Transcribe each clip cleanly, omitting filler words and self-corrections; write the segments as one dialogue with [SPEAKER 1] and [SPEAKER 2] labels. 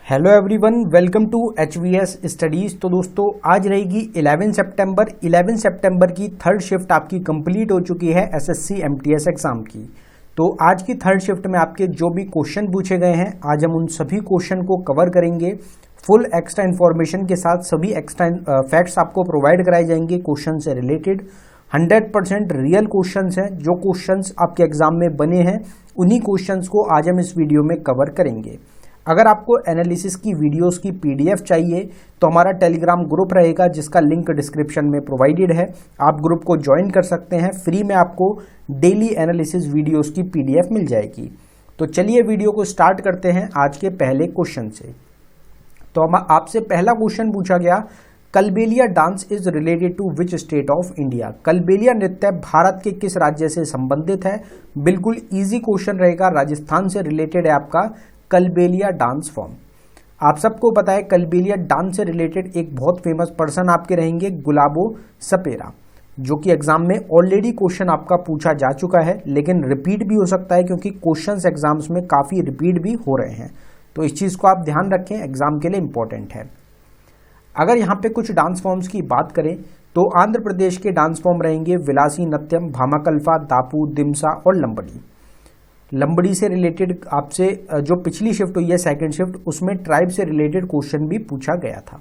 [SPEAKER 1] Hello everyone, welcome to HVS studies. तो दोस्तों आज रहेगी 11 सितंबर की थर्ड शिफ्ट आपकी कंप्लीट हो चुकी है SSC MTS एग्ज़ाम की। तो आज की थर्ड शिफ्ट में आपके जो भी क्वेश्चन पूछे गए हैं, आज हम उन सभी क्वेश्चन को कवर करेंगे। फुल एक्स्ट्रा इन्फॉर्मेशन के साथ सभी एक्स्ट्रा फैक्ट्स आपको प्रोवाइड कराए जाएंगे क्वेश्चन से रिलेटेड। 100% रियल क्वेश्चंस हैं। जो क्वेश्चंस आपके एग्जाम में बने हैं उन्हीं क्वेश्चंस को आज हम इस वीडियो में कवर करेंगे। अगर आपको एनालिसिस की वीडियोस की PDF चाहिए तो हमारा टेलीग्राम ग्रुप रहेगा जिसका लिंक डिस्क्रिप्शन में प्रोवाइडेड है। आप ग्रुप को ज्वाइन कर सकते हैं। फ्री में आपको डेली एनालिसिस वीडियोस की PDF मिल जाएगी। तो चलिए वीडियो को स्टार्ट करते हैं आज के पहले क्वेश्चन से। तो हम आपसे पहला क्वेश्चन पूछा गया, Kalbelia dance is related to which state of India. Kalbelia नृत्य भारत के किस राज्य से संबंधित है। बिल्कुल इजी क्वेश्चन रहेगा, राजस्थान से रिलेटेड है आपका कलबेलिया डांस फॉर्म। आप सबको पता है कलबेलिया डांस से रिलेटेड एक बहुत फेमस पर्सन आपके रहेंगे गुलाबो सपेरा, जो कि एग्जाम में ऑलरेडी क्वेश्चन आपका पूछा जा चुका है, लेकिन रिपीट भी हो सकता है क्योंकि क्वेश्चंस एग्जाम्स में काफी रिपीट भी हो रहे हैं। तो इस चीज को आप ध्यान रखें, एग्जाम के लिए इंपॉर्टेंट है। अगर यहाँ पे कुछ डांस फॉर्म्स की बात करें तो आंध्र प्रदेश के डांस फॉर्म रहेंगे विलासी नृत्यम, भामाकल्फा, दापू, दिमसा और लंबड़ी। लंबड़ी से रिलेटेड आपसे जो पिछली शिफ्ट हुई है सेकंड शिफ्ट, उसमें ट्राइब से रिलेटेड क्वेश्चन भी पूछा गया था।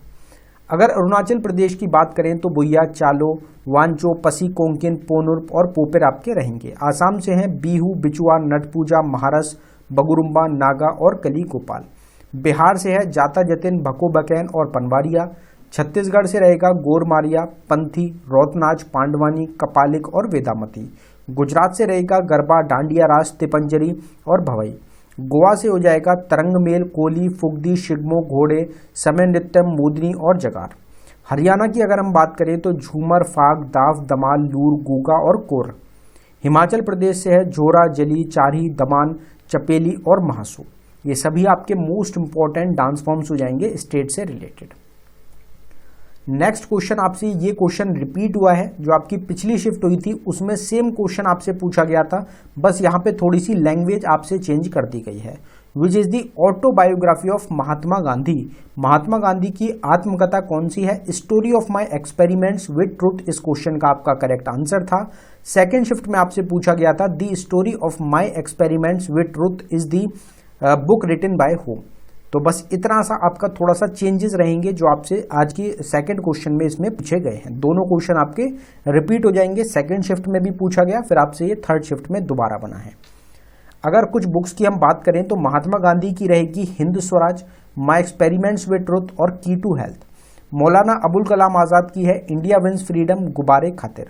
[SPEAKER 1] अगर अरुणाचल प्रदेश की बात करें तो बुया, चालो, वांचो, पसी, कोंकिन, पोनुर और पोपेर आपके रहेंगे। आसाम से हैं बीहू, बिचुआ, नटपूजा, महारस, बगुरुम्बा, नागा और कली गोपाल। बिहार से है जाता, जतिन, भको बकैन और पनवारिया। छत्तीसगढ़ से रहेगा गोरमारिया, पंथी, रौतनाच, पांडवानी, कपालिक और वेदामती। गुजरात से रहेगा गरबा, डांडिया रास, तिपंजरी और भवई। गोवा से हो जाएगा तरंगमेल, कोली, फुगदी, शिगमो, घोड़े, समय नृत्यम, मोदनी और जगार। हरियाणा की अगर हम बात करें तो झूमर, फाग, दाव, दमाल, लूर, गूगा और कोर। हिमाचल प्रदेश से है झोरा, जली, चारी, दमान, चपेली और महासू। ये सभी आपके मोस्ट इंपॉर्टेंट डांस फॉर्म्स हो जाएंगे स्टेट से रिलेटेड। नेक्स्ट क्वेश्चन आपसे ये क्वेश्चन रिपीट हुआ है, जो आपकी पिछली शिफ्ट हुई थी उसमें सेम क्वेश्चन आपसे पूछा गया था, बस यहाँ पे थोड़ी सी लैंग्वेज आपसे चेंज कर दी गई है। Which is the autobiography of Mahatma Gandhi. Mahatma Gandhi की आत्मकथा कौन सी है। Story of my experiments with truth इस क्वेश्चन का आपका करेक्ट आंसर था। सेकेंड शिफ्ट में आपसे पूछा गया था the story of my experiments with truth is the book written by whom. तो बस इतना सा आपका थोड़ा सा चेंजेस रहेंगे जो आपसे आज की सेकंड क्वेश्चन में इसमें पूछे गए हैं। दोनों क्वेश्चन आपके रिपीट हो जाएंगे, सेकंड शिफ्ट में भी पूछा गया, फिर आपसे ये थर्ड शिफ्ट में दोबारा बना है। अगर कुछ बुक्स की हम बात करें तो महात्मा गांधी की रहेगी हिंद स्वराज, माई एक्सपेरिमेंट्स विद ट्रुथ और की टू हेल्थ। मौलाना अबुल कलाम आजाद की है इंडिया विंस फ्रीडम, गुब्बारे खातिर।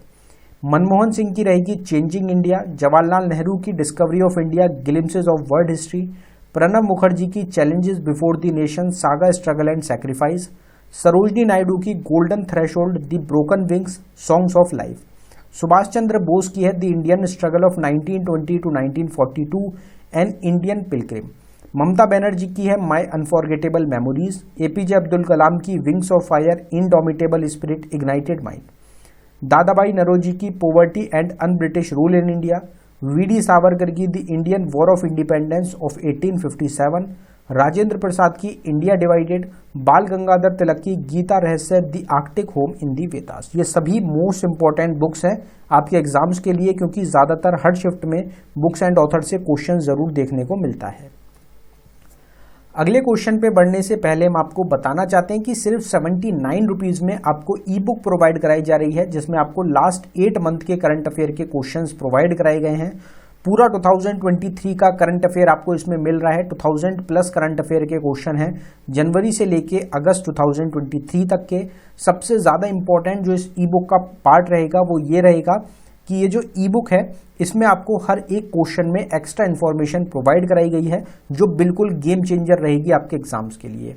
[SPEAKER 1] मनमोहन सिंह की रहेगी चेंजिंग इंडिया। जवाहरलाल नेहरू की discovery of India, glimpses of world history. Pranab Mukherjee की challenges before the nation, saga, struggle and sacrifice. Sarojini Naidu की golden threshold, the broken wings, songs of life. Subhash Chandra Bose की है the Indian struggle of 1920 to 1942 and Indian pilgrim. Mamata Banerjee की है my unforgettable memories. APJ Abdul Kalam की wings of fire, indomitable spirit, ignited mind. Dadabhai Naoroji की poverty and un British rule in India. VD Savarkar की the Indian war of independence of 1857। Rajendra Prasad की India divided. Bal Gangadhar Tilak की Gita Rahasya, the arctic home in the Vedas. ये सभी most important books हैं आपके exams के लिए, क्योंकि ज्यादातर हर शिफ्ट में बुक्स एंड ऑथर से क्वेश्चन जरूर देखने को मिलता है। अगले क्वेश्चन पे बढ़ने से पहले हम आपको बताना चाहते हैं कि सिर्फ 79 रुपीज में आपको ई बुक प्रोवाइड कराई जा रही है, जिसमें आपको लास्ट 8 मंथ के करंट अफेयर के क्वेश्चंस प्रोवाइड कराए गए हैं। पूरा 2023 का करंट अफेयर आपको इसमें मिल रहा है। 2000 प्लस करंट अफेयर के क्वेश्चन हैं जनवरी से लेके अगस्त 2023 तक के। सबसे ज्यादा इंपॉर्टेंट जो इस ई बुक का पार्ट रहेगा वो ये रहेगा कि ये जो ई बुक है इसमें आपको हर एक क्वेश्चन में एक्स्ट्रा इन्फॉर्मेशन प्रोवाइड कराई गई है, जो बिल्कुल गेम चेंजर रहेगी आपके एग्जाम्स के लिए।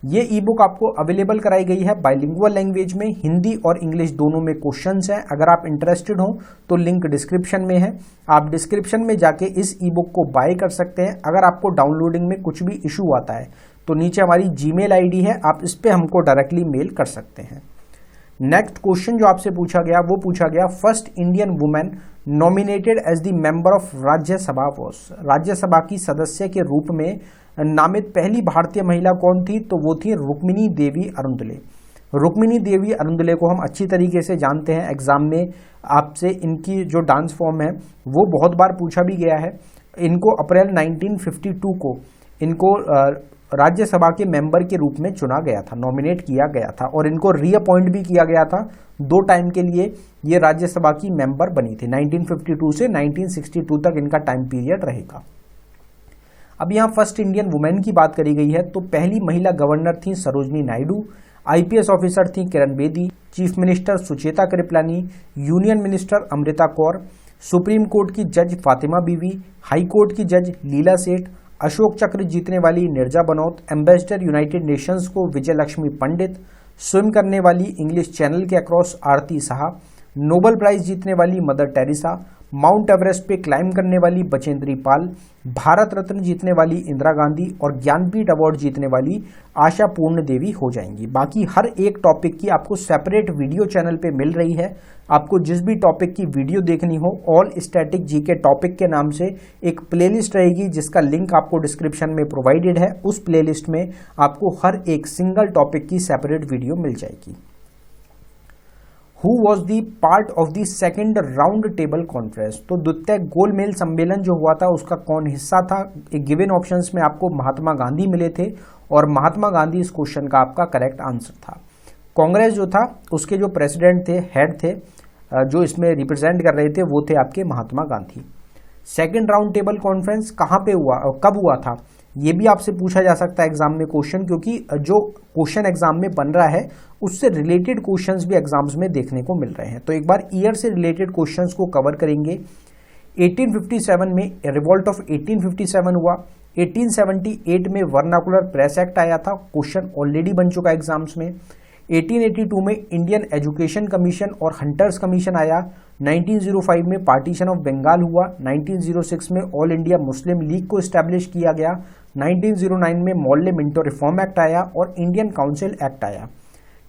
[SPEAKER 1] ये ई बुक आपको अवेलेबल कराई गई है बाइलिंगुअल लैंग्वेज में, हिंदी और इंग्लिश दोनों में क्वेश्चंस हैं। अगर आप इंटरेस्टेड हो तो लिंक डिस्क्रिप्शन में है, आप डिस्क्रिप्शन में जाके इस ई बुक को बाय कर सकते हैं। अगर आपको डाउनलोडिंग में कुछ भी इशू आता है तो नीचे हमारी जीमेल ID है, आप इस पर हमको डायरेक्टली मेल कर सकते हैं। नेक्स्ट क्वेश्चन जो आपसे पूछा गया वो पूछा गया, first Indian women nominated as the member of Rajya Sabha was. Rajya Sabha की सदस्य के रूप में नामित पहली भारतीय महिला कौन थी, तो वो थी रुक्मिणी देवी अरुंदले। रुक्मिणी देवी अरुंदले को हम अच्छी तरीके से जानते हैं, एग्जाम में आपसे इनकी जो डांस फॉर्म है वो बहुत बार पूछा भी गया है। इनको अप्रैल 1952 को इनको राज्यसभा के मेंबर के रूप में चुना गया था, नॉमिनेट किया गया था, और इनको रीअपॉइंट भी किया गया था 2 टाइम के लिए। ये राज्यसभा की मेंबर बनी थी। 1952 से 1962 तक इनका टाइम पीरियड रहेगा। अब यहाँ फर्स्ट इंडियन वुमेन की बात करी गई है, तो पहली महिला गवर्नर थी सरोजनी नायडू, आईपीएस ऑफिसर थी Kiran Bedi, chief minister Sucheta Kriplani, union minister Amrita Kaur, supreme court की जज फातिमा बीवी, हाई कोर्ट की जज लीला सेठ, अशोक चक्र जीतने वाली निर्जा बनौत, एम्बेसडर यूनाइटेड नेशंस को विजय लक्ष्मी पंडित, स्विम करने वाली इंग्लिश चैनल के अक्रॉस आरती साहा, नोबेल प्राइज जीतने वाली मदर टेरेसा, माउंट एवरेस्ट पे क्लाइम करने वाली बचेंद्री पाल, भारत रत्न जीतने वाली इंदिरा गांधी और ज्ञानपीठ अवार्ड जीतने वाली आशा पूर्ण देवी हो जाएंगी। बाकी हर एक टॉपिक की आपको सेपरेट वीडियो चैनल पे मिल रही है। आपको जिस भी टॉपिक की वीडियो देखनी हो, ऑल स्टैटिक जीके टॉपिक के नाम से एक प्लेलिस्ट रहेगी, जिसका लिंक आपको डिस्क्रिप्शन में प्रोवाइडेड है। उस प्लेलिस्ट में आपको हर एक सिंगल टॉपिक की सेपरेट वीडियो मिल जाएगी। Who was the part of the second round table conference, तो द्वितीय गोलमेल सम्मेलन जो हुआ था उसका कौन हिस्सा था। एक गिवन ऑप्शंस में आपको महात्मा गांधी मिले थे और महात्मा गांधी इस क्वेश्चन का आपका करेक्ट आंसर था। कांग्रेस जो था उसके जो प्रेसिडेंट थे, हेड थे, जो इसमें रिप्रेजेंट कर रहे थे, वो थे आपके Mahatma Gandhi. Second round table conference कहाँ पे हुआ और कब हुआ था, ये भी आपसे पूछा जा सकता है एग्जाम में क्वेश्चन, क्योंकि जो क्वेश्चन एग्जाम में बन रहा है उससे रिलेटेड क्वेश्चंस भी एग्जाम्स में देखने को मिल रहे हैं। तो एक बार ईयर से रिलेटेड क्वेश्चंस को कवर करेंगे। 1857 में रिवॉल्ट ऑफ 1857 हुआ। 1878 में वर्नाकुलर प्रेस एक्ट आया था, क्वेश्चन ऑलरेडी बन चुका एग्जाम्स में। 1882 में इंडियन एजुकेशन कमीशन और हंटर्स कमीशन आया। 1905 में पार्टीशन ऑफ बंगाल हुआ। 1906 में ऑल इंडिया मुस्लिम लीग को एस्टैब्लिश किया गया। 1909 में मोल्ले मिंटो रिफॉर्म एक्ट आया और इंडियन काउंसिल एक्ट आया।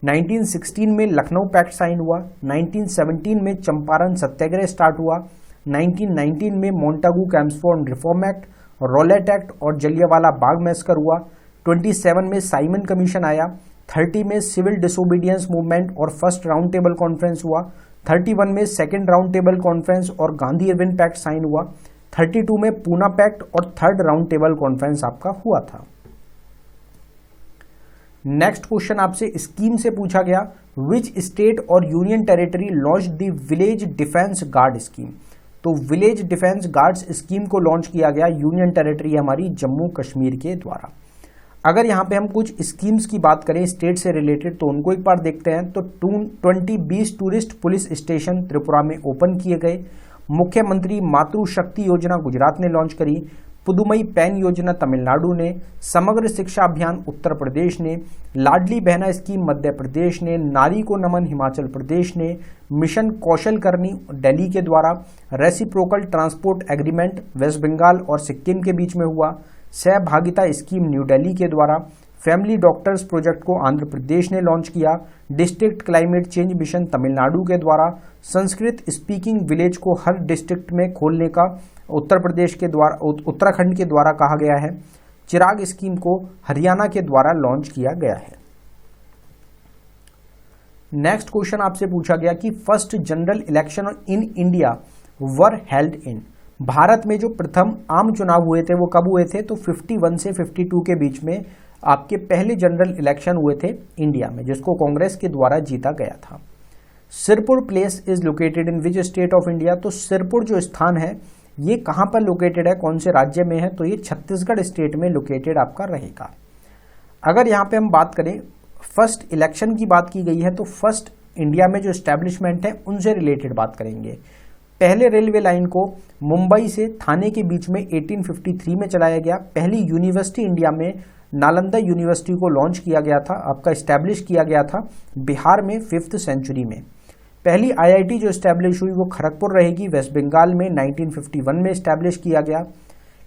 [SPEAKER 1] 1916 में लखनऊ पैक्ट साइन हुआ। 1917 में चंपारण सत्याग्रह स्टार्ट हुआ। 1919 में Montagu Chelmsford reform act, Rowlatt act और जलियांवाला बाग मैसकर हुआ। 27 में साइमन कमीशन आया। 30 में सिविल डिसोबीडियंस मूवमेंट और फर्स्ट राउंड टेबल कॉन्फ्रेंस हुआ। 31 में सेकेंड राउंड टेबल कॉन्फ्रेंस और गांधी इरविन पैक्ट साइन हुआ। 32 में पूना पैक्ट और थर्ड राउंड टेबल कॉन्फ्रेंस आपका हुआ था। नेक्स्ट क्वेश्चन आपसे स्कीम से पूछा गया, विच स्टेट और union territory launch the village defence guard scheme. तो विलेज डिफेंस गार्ड्स स्कीम को लॉन्च किया गया यूनियन टेरिटरी हमारी जम्मू कश्मीर के द्वारा। अगर यहाँ पे हम कुछ स्कीम्स की बात करें स्टेट से रिलेटेड, तो उनको एक बार देखते हैं। तो 20 टूरिस्ट पुलिस स्टेशन त्रिपुरा में ओपन किए गए। मुख्यमंत्री मातृ शक्ति योजना गुजरात ने लॉन्च करी। पुदुमई पैन योजना तमिलनाडु ने। समग्र शिक्षा अभियान उत्तर प्रदेश ने। लाडली बहना स्कीम मध्य प्रदेश ने। नारी को नमन हिमाचल प्रदेश ने। मिशन कौशल करनी दिल्ली के द्वारा। Reciprocal transport agreement West Bengal और सिक्किम के बीच में हुआ। सहभागिता स्कीम न्यू दिल्ली के द्वारा। फैमिली डॉक्टर्स प्रोजेक्ट को आंध्र प्रदेश ने लॉन्च किया। District climate change mission Tamil Nadu के द्वारा। संस्कृत स्पीकिंग विलेज को हर डिस्ट्रिक्ट में खोलने का उत्तर प्रदेश के द्वारा उत्तराखंड के द्वारा कहा गया है। चिराग स्कीम को हरियाणा के द्वारा लॉन्च किया गया है। नेक्स्ट क्वेश्चन आपसे पूछा गया कि first general election in India were held in. Bharat में जो प्रथम आम चुनाव हुए थे वो कब हुए थे, तो 51 से 52 के बीच में आपके पहले जनरल इलेक्शन हुए थे इंडिया में, जिसको कांग्रेस के द्वारा जीता गया था। Sirpur place is located in which state of India. तो सिरपुर जो स्थान है ये कहां पर लोकेटेड है, कौन से राज्य में है, तो ये छत्तीसगढ़ स्टेट में लोकेटेड आपका रहेगा। अगर यहाँ पे हम बात करें फर्स्ट इलेक्शन की बात की गई है, तो फर्स्ट इंडिया में जो एस्टैब्लिशमेंट है उनसे रिलेटेड बात करेंगे। पहले रेलवे लाइन को मुंबई से थाने के बीच में 1853 में चलाया गया। पहली यूनिवर्सिटी इंडिया में नालंदा यूनिवर्सिटी को लॉन्च किया गया था, आपका एस्टैब्लिश किया गया था बिहार में 5th सेंचुरी में। पहली आईआईटी जो एस्टैब्लिश हुई वो खड़गपुर रहेगी, वेस्ट बंगाल में 1951 में एस्टैब्लिश किया गया।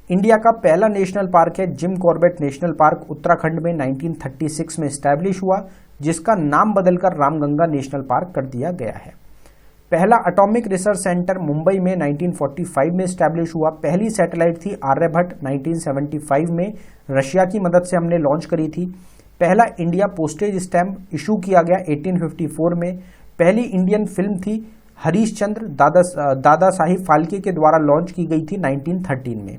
[SPEAKER 1] इंडिया का पहला नेशनल पार्क है Jim Corbett national park, Uttarakhand में 1936 में एस्टैब्लिश हुआ, जिसका नाम बदलकर रामगंगा नेशनल पार्क कर दिया गया है। पहला एटॉमिक रिसर्च सेंटर मुंबई में 1945 में स्टैब्लिश हुआ। पहली सैटेलाइट थी आर्यभट्ट 1975 में, रशिया की मदद से हमने लॉन्च करी थी। पहला इंडिया पोस्टेज स्टैम्प इशू किया गया 1854 में। पहली इंडियन फिल्म थी हरीशचंद्र दादा साहिब फाल्के के द्वारा लॉन्च की गई थी 1913 में।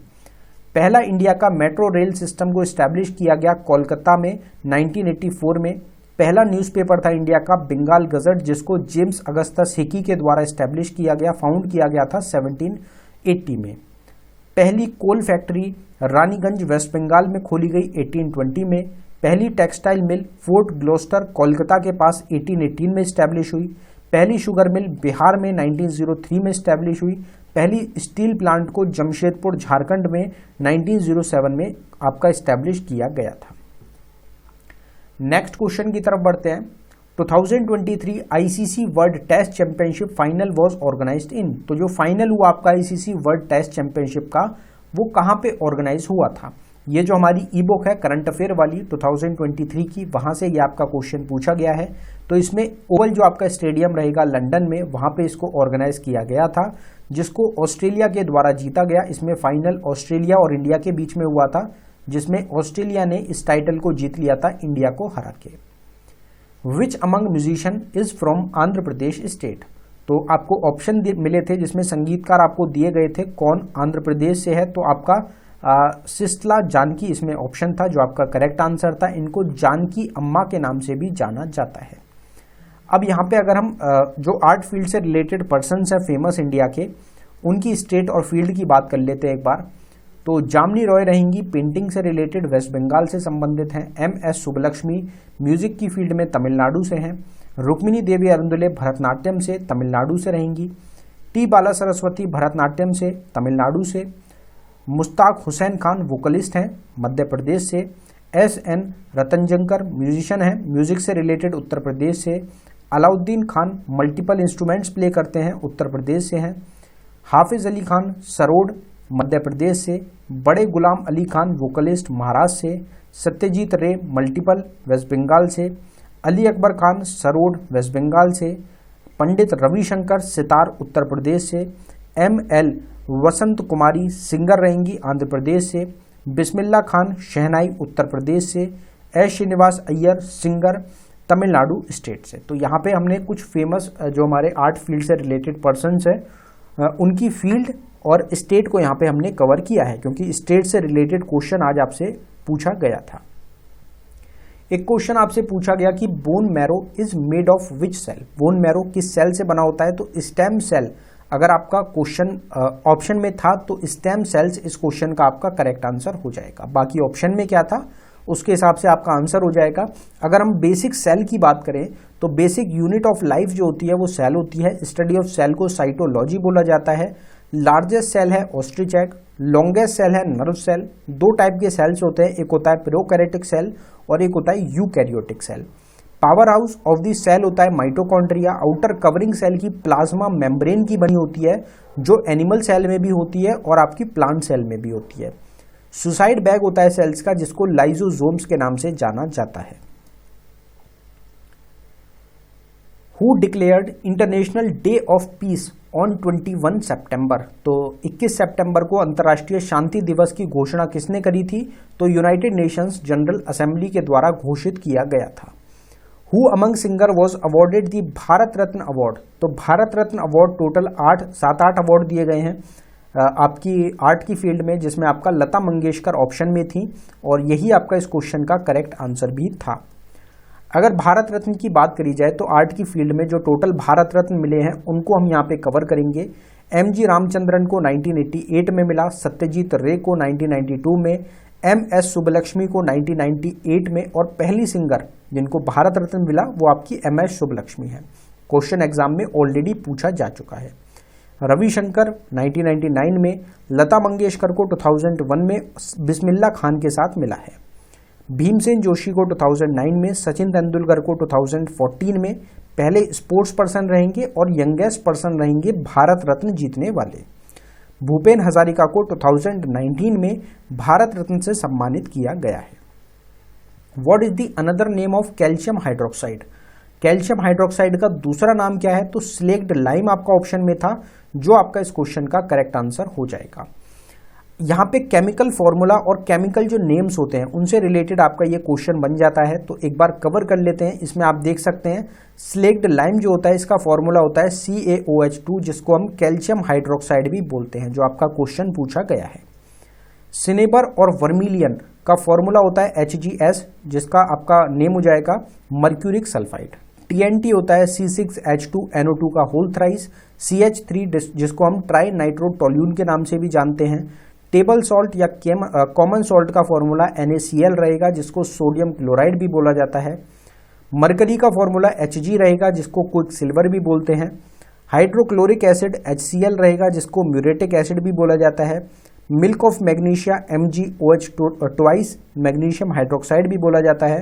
[SPEAKER 1] पहला इंडिया का मेट्रो रेल सिस्टम को स्टैब्लिश किया गया कोलकाता में 1984 में। पहला न्यूज़पेपर था इंडिया का बंगाल गजट, जिसको जेम्स अगस्टस हिकी के द्वारा स्टैब्लिश किया गया, फाउंड किया गया था 1780 में। पहली coal factory Raniganj West Bengal में खोली गई 1820 में। पहली textile mill Fort Gloster Kolkata के पास 1818 में स्टैब्लिश हुई। पहली शुगर मिल बिहार में 1903 में स्टैब्लिश हुई। पहली स्टील प्लांट को जमशेदपुर झारखंड में 1907 में आपका स्टैब्लिश किया गया था। नेक्स्ट क्वेश्चन की तरफ बढ़ते हैं। 2023 ICC world test championship final was organized in. तो जो फाइनल हुआ आपका आईसीसी वर्ल्ड टेस्ट चैंपियनशिप का, वो कहां पे ऑर्गेनाइज हुआ था? ये जो हमारी ई बुक है करंट अफेयर वाली 2023 की, वहां से ये आपका क्वेश्चन पूछा गया है। तो इसमें ओवल जो आपका स्टेडियम रहेगा लंदन में, वहां पे इसको ऑर्गेनाइज किया गया था, जिसको ऑस्ट्रेलिया के द्वारा जीता गया। इसमें फाइनल ऑस्ट्रेलिया और इंडिया के बीच में हुआ था, जिसमें ऑस्ट्रेलिया ने इस टाइटल को जीत लिया था इंडिया को हरा के। Which among musician is from Andhra Pradesh state. तो आपको ऑप्शन मिले थे जिसमें संगीतकार आपको दिए गए थे कौन आंध्र प्रदेश से है। तो आपका सिस्टला जानकी इसमें ऑप्शन था, जो आपका करेक्ट आंसर था। इनको जानकी अम्मा के नाम से भी जाना जाता है। अब यहाँ पे अगर हम जो आर्ट फील्ड से रिलेटेड पर्सन्स हैं फेमस इंडिया के, उनकी स्टेट और फील्ड की बात कर लेते हैं एक बार। तो जामनी रॉय रहेंगी, पेंटिंग से रिलेटेड वेस्ट बंगाल से संबंधित हैं। MS सुब्बलक्ष्मी म्यूजिक की फील्ड में तमिलनाडु से हैं। रुक्मिणी देवी अरुंदले भरतनाट्यम से तमिलनाडु से रहेंगी। T बाला सरस्वती भरतनाट्यम से तमिलनाडु से। मुश्ताक हुसैन खान वोकलिस्ट हैं मध्य प्रदेश से। SN रतनजंकर म्यूजिशियन हैं, म्यूजिक से रिलेटेड उत्तर प्रदेश से। Alauddin Khan multiple instruments play करते हैं, उत्तर प्रदेश से हैं। हाफिज अली खान सरोड मध्य प्रदेश से। बड़े गुलाम अली खान वोकलिस्ट महाराष्ट्र से। सत्यजीत रे मल्टीपल वेस्ट बंगाल से। अली अकबर खान सरोड वेस्ट बंगाल से। पंडित रविशंकर सितार उत्तर प्रदेश से। ML वसंत कुमारी सिंगर रहेंगी आंध्र प्रदेश से। बिस्मिल्ला खान शहनाई उत्तर प्रदेश से। S Srinivas Iyer singer Tamil Nadu state से। तो यहाँ पे हमने कुछ फेमस जो हमारे आर्ट फील्ड से रिलेटेड पर्सन्स हैं उनकी फील्ड और स्टेट को यहाँ पे हमने कवर किया है, क्योंकि स्टेट से रिलेटेड क्वेश्चन आज आपसे पूछा गया था। एक क्वेश्चन आपसे पूछा गया कि bone marrow is made of which cell. Bone marrow किस सेल से बना होता है? तो स्टेम सेल। अगर आपका क्वेश्चन ऑप्शन में था तो स्टेम सेल्स इस क्वेश्चन का आपका करेक्ट आंसर हो जाएगा। बाकी ऑप्शन में क्या था उसके हिसाब से आपका आंसर हो जाएगा। अगर हम बेसिक सेल की बात करें तो बेसिक यूनिट ऑफ लाइफ जो होती है वो सेल होती है। स्टडी ऑफ सेल को साइटोलॉजी बोला जाता है। लार्जेस्ट सेल है ऑस्ट्रिच एग, लॉन्गेस्ट सेल है नर्व सेल। दो टाइप के सेल्स होते हैं, एक होता है प्रोकैरियोटिक सेल और एक होता है eukaryotic cell. Power house of the cell होता है माइटोकॉन्ड्रिया। आउटर कवरिंग सेल की प्लाज्मा मेम्ब्रेन की बनी होती है, जो एनिमल सेल में भी होती है और आपकी प्लांट सेल में भी होती है। सुसाइड बैग होता है सेल्स का, जिसको लाइजोसोम्स के नाम से जाना जाता है। Who declared international day of peace on 21 सितंबर। तो 21 सितंबर को अंतर्राष्ट्रीय शांति दिवस की घोषणा किसने करी थी? तो यूनाइटेड नेशंस जनरल असेंबली के द्वारा घोषित किया गया था। Who among singer was awarded the Bharat Ratna award. तो Bharat Ratna award total 7-8 award दिए गए हैं आपकी आर्ट की फील्ड में, जिसमें आपका लता मंगेशकर ऑप्शन में थी और यही आपका इस क्वेश्चन का करेक्ट आंसर भी था। अगर भारत रत्न की बात करी जाए तो आर्ट की फील्ड में जो टोटल भारत रत्न मिले हैं उनको हम यहाँ पे कवर करेंगे। MG रामचंद्रन को 1988 में मिला, सत्यजीत रे को 1992 में, MS सुब्बलक्ष्मी को 1998 में और पहली सिंगर जिनको भारत रत्न मिला वो आपकी MS सुब्बलक्ष्मी है। क्वेश्चन एग्जाम में ऑलरेडी पूछा जा चुका है। रविशंकर 1999 में, लता मंगेशकर को 2001 में बिस्मिल्ला खान के साथ मिला है। भीमसेन जोशी को 2009 में, सचिन तेंदुलकर को 2014 में पहले स्पोर्ट्स पर्सन रहेंगे और यंगेस्ट पर्सन रहेंगे भारत रत्न जीतने वाले। भूपेन हजारिका को 2019 में भारत रत्न से सम्मानित किया गया है। What is the another name of calcium hydroxide. Calcium hydroxide का दूसरा नाम क्या है? तो स्लेक्ड लाइम आपका ऑप्शन में था, जो आपका इस क्वेश्चन का करेक्ट आंसर हो जाएगा। यहाँ पे केमिकल फॉर्मूला और केमिकल जो नेम्स होते हैं उनसे रिलेटेड आपका ये क्वेश्चन बन जाता है, तो एक बार कवर कर लेते हैं। इसमें आप देख सकते हैं स्लेक्ड लाइम जो होता है इसका फॉर्मूला होता है CaOH2, जिसको हम कैल्शियम हाइड्रोक्साइड भी बोलते हैं, जो आपका क्वेश्चन पूछा गया है। सिनेबर और वर्मिलियन का फॉर्मूला होता है HgS, जिसका आपका नेम हो जाएगा मर्क्यूरिक सल्फाइड। TNT होता है C6H2NO2 का होल थ्राइस। CH3 जिसको हम ट्राई नाइट्रोटोल्यून के नाम से भी जानते हैं। टेबल सॉल्ट या कॉमन सॉल्ट का फॉर्मूला NaCl रहेगा, जिसको सोडियम क्लोराइड भी बोला जाता है। मरकरी का फॉर्मूला Hg रहेगा, जिसको क्विक सिल्वर भी बोलते हैं। हाइड्रोक्लोरिक एसिड HCl रहेगा, जिसको म्यूरेटिक एसिड भी बोला जाता है। Milk of magnesia MgOH twice magnesium hydroxide भी बोला जाता है।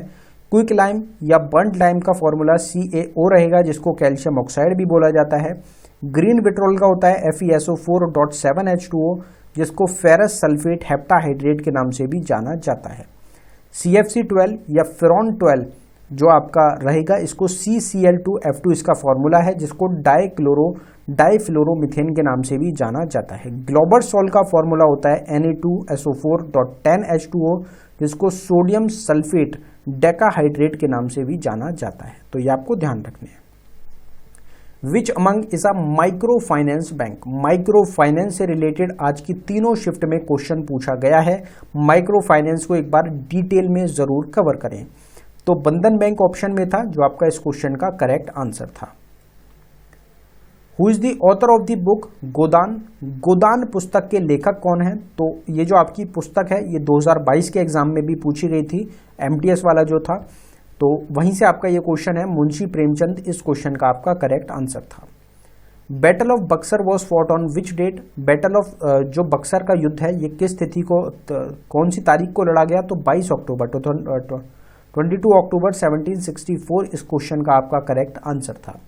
[SPEAKER 1] क्विक लाइम या बर्न्ड लाइम का फॉर्मूला CaO रहेगा, जिसको कैल्शियम ऑक्साइड भी बोला जाता है। ग्रीन विट्रोल का होता है FeSO4.7H2O, जिसको फेरस सल्फेट हेप्टाहाइड्रेट के नाम से भी जाना जाता है। CFC12 या फेरॉन 12 जो आपका रहेगा, इसको CCl2F2 इसका फॉर्मूला है, जिसको डाइफ्लोरोमीथेन के नाम से भी जाना जाता है। ग्लोबर सॉल्ट का फॉर्मूला होता है Na2SO4.10H2O, जिसको सोडियम सल्फेट डेकाहाइड्रेट के नाम से भी जाना जाता है, तो ये आपको ध्यान रखने हैं। Which among is a micro finance bank? Micro finance से रिलेटेड आज की तीनों शिफ्ट में क्वेश्चन पूछा गया है। माइक्रो फाइनेंस को एक बार डिटेल में जरूर कवर करें। तो बंधन बैंक ऑप्शन में था, जो आपका इस क्वेश्चन का करेक्ट आंसर था। Who is the author of the book Godan? Godan पुस्तक के लेखक कौन है? तो ये जो आपकी पुस्तक है ये 2022 के एग्जाम में भी पूछी गई थी, MTS वाला जो था, तो वहीं से आपका ये क्वेश्चन है। मुंशी प्रेमचंद इस क्वेश्चन का आपका करेक्ट आंसर था। Battle of Buxar was fought on which date? Battle of जो बक्सर का युद्ध है ये किस तिथि को, कौन सी तारीख को लड़ा गया? तो 22 अक्टूबर 22 अक्टूबर 1764 इस क्वेश्चन का आपका करेक्ट आंसर था।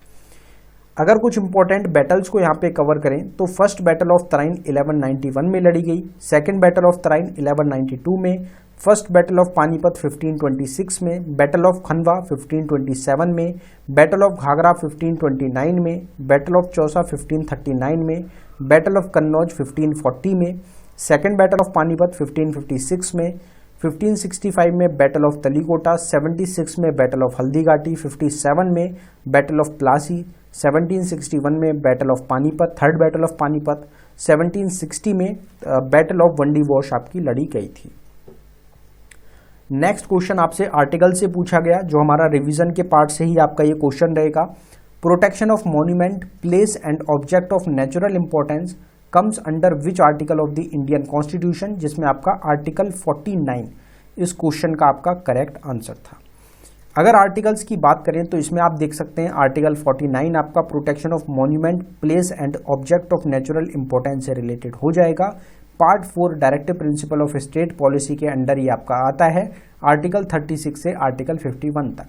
[SPEAKER 1] अगर कुछ इंपॉर्टेंट बैटल्स को यहाँ पे कवर करें तो फर्स्ट बैटल ऑफ तराइन 1191 में लड़ी गई, सेकंड बैटल ऑफ तराइन 1192 में, फर्स्ट बैटल ऑफ पानीपत 1526 में, बैटल ऑफ खनवा 1527 में, बैटल ऑफ घाघरा 1529 में, बैटल ऑफ चौसा 1539 में, बैटल ऑफ कन्नौज 1540 में, सेकंड बैटल ऑफ पानीपत 1556 में, 1565 में बैटल ऑफ तलीकोटा, 76 में बैटल ऑफ हल्दीघाटी, 57 में बैटल ऑफ प्लासी, 1761 में battle of Panipat, third battle of Panipat, 1760 में बैटल ऑफ वंडी वॉश आपकी लड़ी गई थी। नेक्स्ट क्वेश्चन आपसे आर्टिकल से पूछा गया, जो हमारा रिवीजन के पार्ट से ही आपका ये क्वेश्चन रहेगा। Protection of monument, place and object of natural importance comes under which article of the Indian constitution? जिसमें आपका आर्टिकल 49 इस क्वेश्चन का आपका करेक्ट आंसर था। अगर आर्टिकल्स की बात करें तो इसमें आप देख सकते हैं आर्टिकल 49 आपका protection of monument, place and object of natural importance से रिलेटेड हो जाएगा। Part 4 directive principle of state policy के अंडर ये आपका आता है, आर्टिकल 36 से आर्टिकल 51 तक।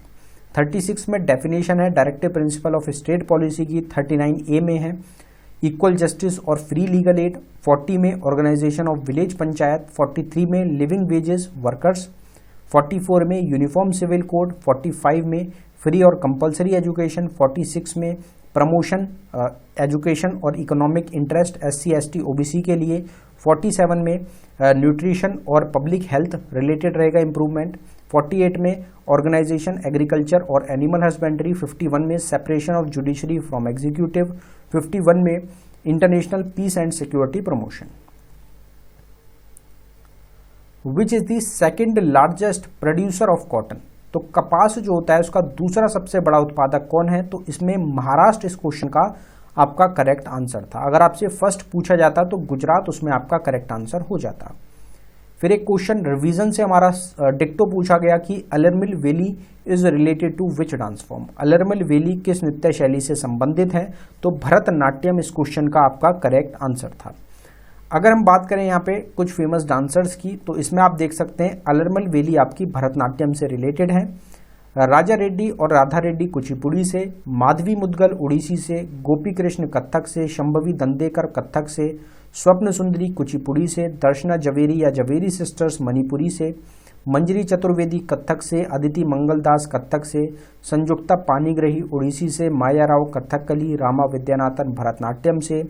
[SPEAKER 1] 36 में डेफिनेशन है directive principle of state policy की, 39A में है इक्वल जस्टिस और फ्री लीगल एड, 40 में ऑर्गेनाइजेशन ऑफ विलेज पंचायत, 43 में लिविंग वेजेस वर्कर्स, 44 में यूनिफॉर्म सिविल कोड, 45 में फ्री और कंपलसरी एजुकेशन, 46 में प्रमोशन एजुकेशन और economic interest SC ST OBC के लिए, 47 में न्यूट्रिशन और पब्लिक हेल्थ रिलेटेड रहेगा इम्प्रूवमेंट, 48 में ऑर्गेनाइजेशन एग्रीकल्चर और एनिमल हस्बेंड्री, 51 में separation of judiciary from executive, 51 में international peace and security promotion. Which is the second largest producer of cotton? तो कपास जो होता है उसका दूसरा सबसे बड़ा उत्पादक कौन है? तो इसमें महाराष्ट्र इस क्वेश्चन का आपका करेक्ट आंसर था। अगर आपसे फर्स्ट पूछा जाता तो गुजरात उसमें आपका करेक्ट आंसर हो जाता। फिर एक क्वेश्चन रिवीजन से हमारा डिक्टो पूछा गया कि Alarmel Valli is related to which dance form? Alarmel Valli किस नृत्य शैली से संबंधित है? तो भरतनाट्यम इस क्वेश्चन का आपका करेक्ट आंसर था। अगर हम बात करें यहाँ पे कुछ फेमस डांसर्स की, तो इसमें आप देख सकते हैं अलरमिल वैली आपकी भरतनाट्यम से रिलेटेड है। राजा रेड्डी और राधा रेड्डी कुचिपुड़ी से, माधवी मुदगल उड़ीसी से, गोपी कृष्ण कथक से, शंभवी दंडेकर कथक से, स्वप्न सुंदरी कुचिपुड़ी से, दर्शना जवेरी या जवेरी सिस्टर्स मणिपुरी से, मंजरी चतुर्वेदी कथक से, अदिति मंगलदास कथक से, संयुक्ता पानीग्रही उड़ीसी से, माया राव कथकली, रामा विद्यानाथन भरतनाट्यम से,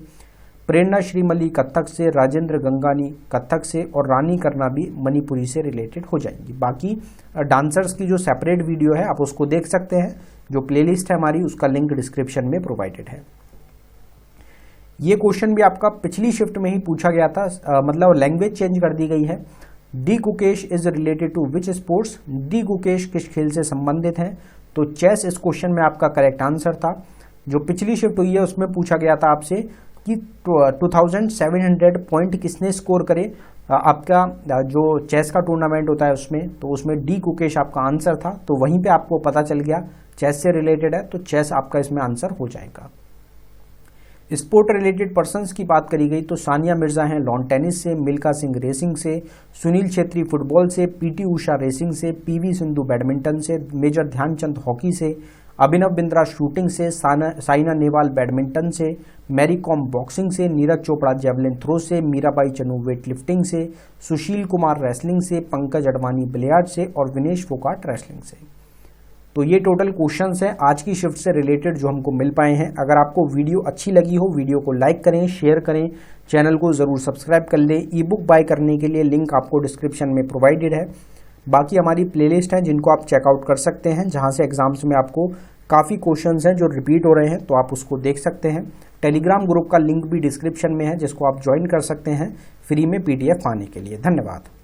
[SPEAKER 1] प्रेरणा श्रीमली कथक से, राजेंद्र गंगानी कथक से और रानी करना भी मणिपुरी से रिलेटेड हो जाएंगी। बाकी डांसर्स की जो सेपरेट वीडियो है आप उसको देख सकते हैं, जो प्लेलिस्ट है हमारी उसका लिंक डिस्क्रिप्शन में प्रोवाइडेड है। ये क्वेश्चन भी आपका पिछली शिफ्ट में ही पूछा गया था, मतलब लैंग्वेज चेंज कर दी गई है। D Gukesh is related to which sports? D Gukesh किस खेल से संबंधित हैं? तो चेस इस क्वेश्चन में आपका करेक्ट आंसर था। जो पिछली शिफ्ट हुई है उसमें पूछा गया था आपसे कि 2700 पॉइंट किसने स्कोर करे आपका जो चेस का टूर्नामेंट होता है उसमें, तो उसमें डी गुकेश आपका आंसर था। तो वहीं पे आपको पता चल गया चेस से रिलेटेड है, तो चेस आपका इसमें आंसर हो जाएगा। स्पोर्ट रिलेटेड पर्सन्स की बात करी गई तो सानिया मिर्जा हैं लॉन टेनिस से, मिल्खा सिंह रेसिंग से, सुनील छेत्री फुटबॉल से, पीटी उषा रेसिंग से, पीवी सिंधु बैडमिंटन से, मेजर ध्यानचंद हॉकी से, अभिनव बिंद्रा शूटिंग से, साइना नेहवाल बैडमिंटन से, मैरी कॉम बॉक्सिंग से, नीरज चोपड़ा जेवलिन थ्रो से, मीराबाई चनू वेट लिफ्टिंग से, सुशील कुमार रेसलिंग से, पंकज अडवाणी बिलियर्ड से और विनेश फोगाट रेसलिंग से। तो ये टोटल क्वेश्चंस हैं आज की शिफ्ट से रिलेटेड जो हमको मिल पाए हैं। अगर आपको वीडियो अच्छी लगी हो वीडियो को लाइक करें, शेयर करें, चैनल को ज़रूर सब्सक्राइब कर लें। ई बुक बाय करने के लिए लिंक आपको डिस्क्रिप्शन में प्रोवाइडेड है। बाकी हमारी प्लेलिस्ट है जिनको आप चेकआउट कर सकते हैं, जहां से एग्जाम्स में आपको काफ़ी क्वेश्चंस हैं जो रिपीट हो रहे हैं, तो आप उसको देख सकते हैं। टेलीग्राम ग्रुप का लिंक भी डिस्क्रिप्शन में है जिसको आप ज्वाइन कर सकते हैं फ्री में PDF पाने के लिए। धन्यवाद।